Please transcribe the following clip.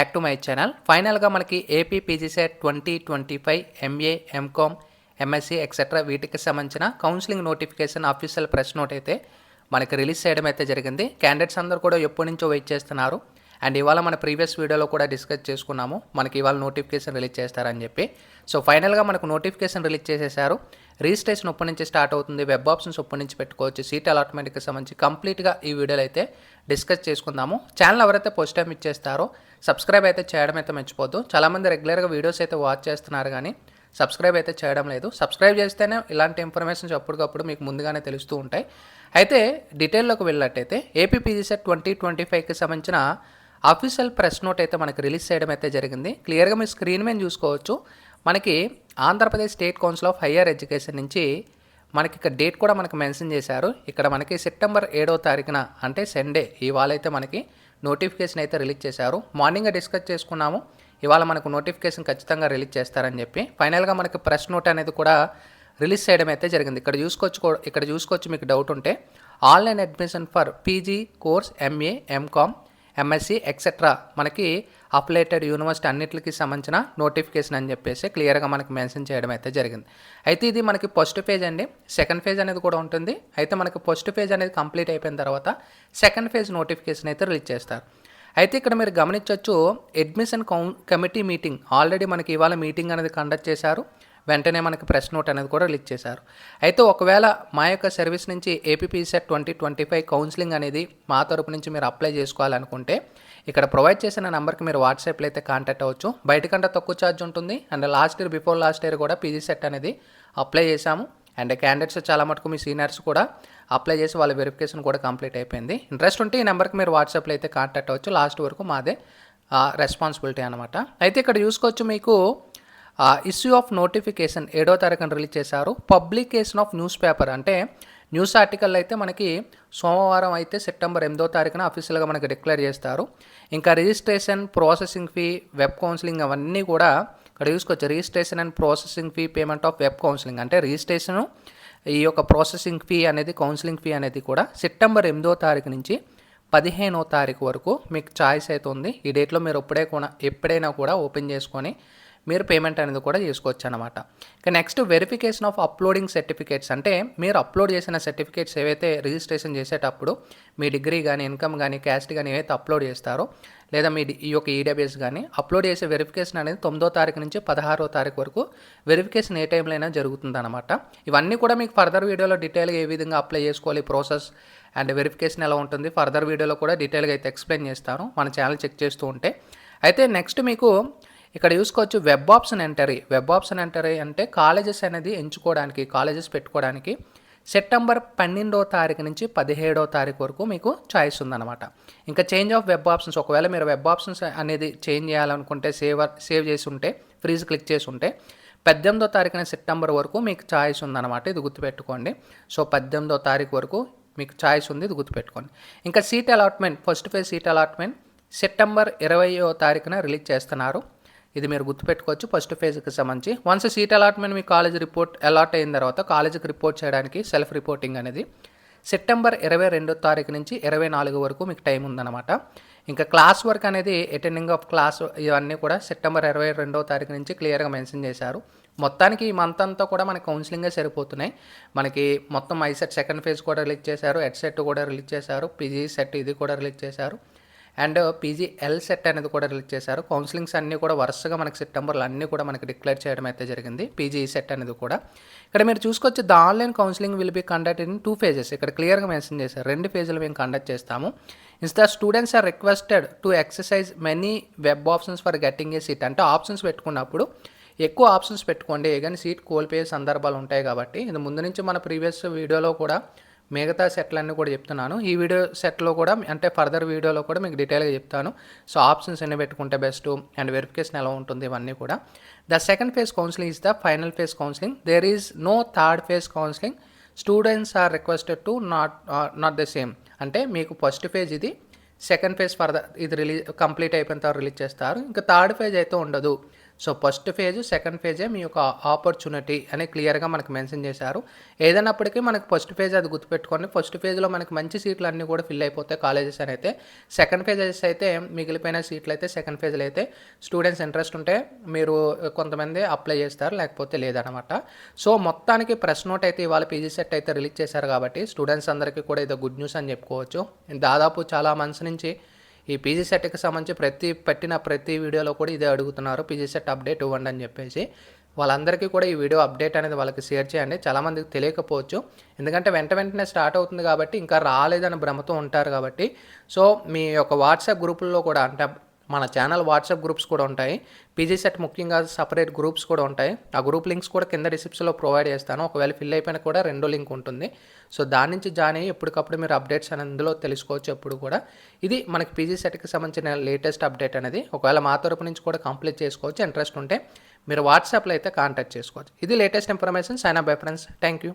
Back to my channel. ఫైనల్గా మనకి AP PGCET 2025 MA MCom MSc etcetera వీటికి సంబంధించిన counselling notification official press note అయితే మనకి రిలీజ్ చేయడం అయితే జరిగింది. క్యాండిడేట్స్ అందరూ కూడా ఎప్పటి నుంచో వెయిట్ చేస్తున్నారు. అండ్ ఇవాళ మన ప్రీవియస్ వీడియోలో కూడా డిస్కస్ చేసుకున్నాము మనకి ఇవాళ నోటిఫికేషన్ రిలీజ్ చేస్తారని చెప్పి. సో ఫైనల్గా మనకు నోటిఫికేషన్ రిలీజ్ చేసేసారు. రిజిస్ట్రేషన్ ఎప్పటి నుంచి స్టార్ట్ అవుతుంది, వెబ్ ఆప్షన్స్ ఎప్పటి నుంచి పెట్టుకోవచ్చు, సీట్ అలాట్మెంట్కి సంబంధించి కంప్లీట్గా ఈ వీడియోలో అయితే డిస్కస్ చేసుకుందాము. ఛానల్ ఎవరైతే ఫస్ట్ టైం ఇచ్చేస్తారో సబ్స్క్రైబ్ అయితే చేయడం అయితే మర్చిపోద్దు. చాలామంది రెగ్యులర్గా వీడియోస్ అయితే వాచ్ చేస్తున్నారు కానీ సబ్స్క్రైబ్ అయితే చేయడం లేదు. సబ్స్క్రైబ్ చేస్తేనే ఇలాంటి ఇన్ఫర్మేషన్స్ అప్పటికప్పుడు మీకు ముందుగానే తెలుస్తూ ఉంటాయి. అయితే డీటెయిల్లోకి వెళ్ళినట్టయితే ఏపీ పీజీసెట్ 2025కి సంబంధించిన అఫీషియల్ ప్రెస్ నోట్ అయితే మనకి రిలీజ్ చేయడం అయితే జరిగింది. క్లియర్గా మీరు స్క్రీన్ మీద చూసుకోవచ్చు. మనకి Andhra Pradesh state council of higher education నుంచి మనకి ఇక్కడ డేట్ కూడా మనకి మెన్షన్ చేశారు. ఇక్కడ మనకి సెప్టెంబర్ 7వ తారీఖున అంటే సండే ఇవాళ అయితే మనకి నోటిఫికేషన్ అయితే రిలీజ్ చేశారు. మార్నింగ్ డిస్కస్ చేసుకున్నాము. ఇవాళ మనకు నోటిఫికేషన్ ఖచ్చితంగా రిలీజ్ చేస్తారని చెప్పి ఫైనల్గా మనకి ప్రెస్ నోట్ అనేది కూడా రిలీజ్ చేయడం అయితే జరిగింది. ఇక్కడ చూసుకోవచ్చు మీకు డౌట్ ఉంటే online admission for PG course MA MCom MSc etcetera మనకి అప్లేటెడ్ యూనివర్సిటీ అన్నిటికి సంబంధించిన నోటిఫికేషన్ అని చెప్పేసి క్లియర్గా మనకి మెన్షన్ చేయడం అయితే జరిగింది. అయితే ఇది మనకి ఫస్ట్ ఫేజ్ అండి. సెకండ్ ఫేజ్ అనేది కూడా ఉంటుంది. అయితే మనకి ఫస్ట్ ఫేజ్ అనేది కంప్లీట్ అయిపోయిన తర్వాత సెకండ్ ఫేజ్ నోటిఫికేషన్ అయితే రిలీజ్ చేస్తారు. అయితే ఇక్కడ మీరు గమనించవచ్చు అడ్మిషన్ కమిటీ మీటింగ్ ఆల్రెడీ మనకి ఇవాళ మీటింగ్ అనేది కండక్ట్ చేశారు. వెంటనే మనకి ప్రెస్ నోట్ అనేది కూడా రిలీజ్ చేశారు. అయితే ఒకవేళ మా యొక్క సర్వీస్ నుంచి ఏపీ పీజీసెట్ 2025 కౌన్సిలింగ్ అనేది మా తరపు నుంచి మీరు అప్లై చేసుకోవాలనుకుంటే ఇక్కడ ప్రొవైడ్ చేసిన నెంబర్కి మీరు వాట్సాప్లో అయితే కాంటాక్ట్ అవ్వచ్చు. బయటకంటే తక్కువ ఛార్జ్ ఉంటుంది. అండ్ బిఫోర్ లాస్ట్ ఇయర్ కూడా పీజీసెట్ అనేది అప్లై చేశాము. అండ్ క్యాండిడేట్స్ చాలా మటుకు మీ సీనియర్స్ కూడా అప్లై చేసి వాళ్ళ వెరిఫికేషన్ కూడా కంప్లీట్ అయిపోయింది. ఇంట్రెస్ట్ ఉంటే ఈ నెంబర్కి మీరు వాట్సాప్లో అయితే కాంటాక్ట్ అవ్వచ్చు. లాస్ట్ వరకు మాదే రెస్పాన్సిబిలిటీ అనమాట. అయితే ఇక్కడ చూసుకోవచ్చు మీకు ఇష్యూ ఆఫ్ నోటిఫికేషన్ 7వ తారీఖున రిలీజ్ చేశారు. పబ్లికేషన్ ఆఫ్ న్యూస్ పేపర్ అంటే న్యూస్ ఆర్టికల్ అయితే మనకి సోమవారం అయితే సెప్టెంబర్ 8వ తారీఖున అఫీషియల్గా మనకి డిక్లేర్ చేస్తారు. ఇంకా registration processing fee web counselling అవన్నీ కూడా ఇక్కడ చూసుకోవచ్చు. Registration and processing fee payment of web counselling అంటే రిజిస్ట్రేషను ఈ యొక్క ప్రాసెసింగ్ ఫీ అనేది కౌన్సిలింగ్ ఫీ అనేది కూడా సెప్టెంబర్ 8వ తారీఖు నుంచి 15వ తారీఖు వరకు మీకు ఛాయిస్ అయితే ఉంది. ఈ డేట్లో మీరు ఎప్పుడైనా కూడా ఓపెన్ చేసుకొని మీరు పేమెంట్ అనేది కూడా చేసుకోవచ్చు అనమాట. ఇక next verification of uploading certificates అంటే మీరు అప్లోడ్ చేసిన సర్టిఫికేట్స్ ఏవైతే రిజిస్ట్రేషన్ చేసేటప్పుడు మీ డిగ్రీ కానీ ఇన్కమ్ కానీ క్యాస్ట్ కానీ ఏవైతే అప్లోడ్ చేస్తారో లేదా మీ ఈ యొక్క ఈడబ్ల్యూఎస్ కానీ అప్లోడ్ చేసే వెరిఫికేషన్ అనేది 9వ తారీఖు నుంచి 16వ తారీఖు వరకు వెరిఫికేషన్ ఏ టైంలో అయినా జరుగుతుందన్నమాట. ఇవన్నీ కూడా మీకు ఫర్దర్ వీడియోలో డీటెయిల్గా ఏ విధంగా అప్లై చేసుకోవాలి ప్రాసెస్ అండ్ వెరిఫికేషన్ ఎలా ఉంటుంది ఫర్దర్ వీడియోలో కూడా డీటెయిల్గా అయితే ఎక్స్ప్లెయిన్ చేస్తాను మన ఛానల్ చెక్ చేస్తూ ఉంటే. అయితే నెక్స్ట్ మీకు ఇక్కడ చూసుకోవచ్చు వెబ్ ఆప్షన్ ఎంటరీ అంటే కాలేజెస్ అనేది ఎంచుకోవడానికి కాలేజెస్ పెట్టుకోవడానికి సెప్టెంబర్ 12వ తారీఖు నుంచి 17వ తారీఖు వరకు మీకు చాయిస్ ఉందన్నమాట. ఇంకా చేంజ్ ఆఫ్ వెబ్ ఆప్షన్స్ ఒకవేళ మీరు వెబ్ ఆప్షన్స్ అనేది చేంజ్ చేయాలనుకుంటే సేవ్ చేసి ఉంటే ఫ్రీజ్ క్లిక్ చేసి ఉంటే 18వ తారీఖున సెప్టెంబర్ వరకు మీకు చాయిస్ ఉందన్నమాట. ఇది గుర్తుపెట్టుకోండి. సో 18వ తారీఖు వరకు మీకు చాయిస్ ఉంది, ఇది గుర్తుపెట్టుకోండి. ఇంకా seat allotment first phase seat allotment September 20వ తారీఖున రిలీజ్ చేస్తున్నారు. ఇది మీరు గుర్తుపెట్టుకోవచ్చు ఫస్ట్ ఫేజ్కి సంబంధించి. వన్స్ సీట్ అలాట్మెంట్ మీ కాలేజ్ రిపోర్ట్ అలాట్ అయిన తర్వాత కాలేజీకి రిపోర్ట్ చేయడానికి సెల్ఫ్ రిపోర్టింగ్ అనేది సెప్టెంబర్ 22వ తారీఖు నుంచి 24 వరకు మీకు టైం ఉందన్నమాట. ఇంకా క్లాస్ వర్క్ అనేది అటెండింగ్ ఆఫ్ క్లాస్ ఇవన్నీ కూడా సెప్టెంబర్ 22వ తారీఖు నుంచి క్లియర్గా మెన్షన్ చేశారు. మొత్తానికి ఈ మంత్ అంతా కూడా మనకి కౌన్సిలింగే సరిపోతున్నాయి. మనకి మొత్తం ఐసెట్ సెకండ్ ఫేజ్ కూడా రిలీజ్ చేశారు, ఎడ్సెట్ కూడా రిలీజ్ చేశారు, పీజీ సెట్ ఇది కూడా రిలీజ్ చేశారు అండ్ పీజీఎల్ సెట్ అనేది కూడా రిలీజ్ చేశారు. కౌన్సిలింగ్స్ అన్నీ కూడా వరుసగా మనకి సెప్టెంబర్లో అన్నీ కూడా మనకి డిక్లేర్ చేయడం అయితే జరిగింది. పీజీ సెట్ అనేది కూడా ఇక్కడ మీరు చూసుకోవచ్చు. The online counselling will be conduct in 2 phases. ఇక్కడ క్లియర్గా మెన్షన్ చేశారు 2 ఫేజ్లు మేము కండక్ట్ చేస్తాము. The students are requested to exercise many web options for getting a seat అంటే ఆప్షన్స్ పెట్టుకున్నప్పుడు ఎక్కువ ఆప్షన్స్ పెట్టుకోండి కానీ సీట్ కోల్పోయే సందర్భాలు ఉంటాయి కాబట్టి ఇది ముందు నుంచి మన ప్రీవియస్ వీడియోలో కూడా మిగతా సెట్లన్నీ కూడా చెప్తున్నాను. ఈ వీడియో సెట్లో కూడా అంటే ఫర్దర్ వీడియోలో కూడా మీకు డీటెయిల్గా చెప్తాను. సో ఆప్షన్స్ ఎన్ని పెట్టుకుంటే బెస్ట్ అండ్ వెరిఫికేషన్ ఎలా ఉంటుంది ఇవన్నీ కూడా. The second phase counselling is the final phase counselling. There is no third phase counselling. Students are requested to not the same అంటే మీకు ఫస్ట్ ఫేజ్ ఇది, సెకండ్ ఫేజ్ ఫర్దర్ ఇది కంప్లీట్ అయిపోయిన తర్వాత రిలీజ్ చేస్తారు. ఇంకా థర్డ్ ఫేజ్ అయితే ఉండదు. సో ఫస్ట్ ఫేజ్, సెకండ్ ఫేజే మీ యొక్క ఆపర్చునిటీ అని క్లియర్గా మనకు మెన్షన్ చేశారు. ఏదైనప్పటికీ మనకు ఫస్ట్ ఫేజ్ అది గుర్తుపెట్టుకోండి. ఫస్ట్ ఫేజ్లో మనకి మంచి సీట్లు అన్నీ కూడా ఫిల్ అయిపోతాయి కాలేజెస్ అని అయితే. సెకండ్ ఫేజెస్ అయితే మిగిలిపోయిన సీట్లు అయితే సెకండ్ ఫేజ్లో అయితే స్టూడెంట్స్ ఇంట్రెస్ట్ ఉంటే మీరు కొంతమంది అప్లై చేస్తారు, లేకపోతే లేదనమాట. సో మొత్తానికి ప్రెస్ నోట్ అయితే ఇవాళ పీజీ సెట్ అయితే రిలీజ్ చేశారు కాబట్టి స్టూడెంట్స్ అందరికీ కూడా ఇది గుడ్ న్యూస్ అని చెప్పుకోవచ్చు. దాదాపు చాలా మంత్స్ నుంచి ఈ పీజీ సెట్కి సంబంధించి ప్రతి వీడియోలో కూడా ఇదే అడుగుతున్నారు, పీజీ సెట్ అప్డేట్ ఇవ్వండి అని చెప్పేసి. వాళ్ళందరికీ కూడా ఈ వీడియో అప్డేట్ అనేది వాళ్ళకి షేర్ చేయండి. చాలామందికి తెలియకపోవచ్చు, ఎందుకంటే వెంటనే స్టార్ట్ అవుతుంది కాబట్టి ఇంకా రాలేదని భ్రమతో ఉంటారు కాబట్టి. సో మీ యొక్క వాట్సాప్ గ్రూపుల్లో కూడా, అంటే మన ఛానల్ వాట్సాప్ గ్రూప్స్ కూడా ఉంటాయి, పీజీ సెట్ ముఖ్యంగా సపరేట్ గ్రూప్స్ కూడా ఉంటాయి. ఆ గ్రూప్ లింక్స్ కూడా కింద డిస్క్రిప్షన్లో ప్రొవైడ్ చేస్తాను. ఒకవేళ ఫిల్ అయిపోయినా కూడా రెండో లింక్ ఉంటుంది. సో దాని నుంచి జాయిన్ అయ్యి ఎప్పటికప్పుడు మీరు అప్డేట్స్ అని అందులో తెలుసుకోవచ్చు ఎప్పుడు కూడా. ఇది మనకి పీజీ సెట్కి సంబంధించిన లేటెస్ట్ అప్డేట్ అనేది. ఒకవేళ మా తరపు నుంచి కూడా కంప్లీట్ చేసుకోవచ్చు. ఇంట్రెస్ట్ ఉంటే మీరు వాట్సాప్లో అయితే కాంటాక్ట్ చేసుకోవచ్చు. ఇది latest information. Sign up bye friends. Thank you.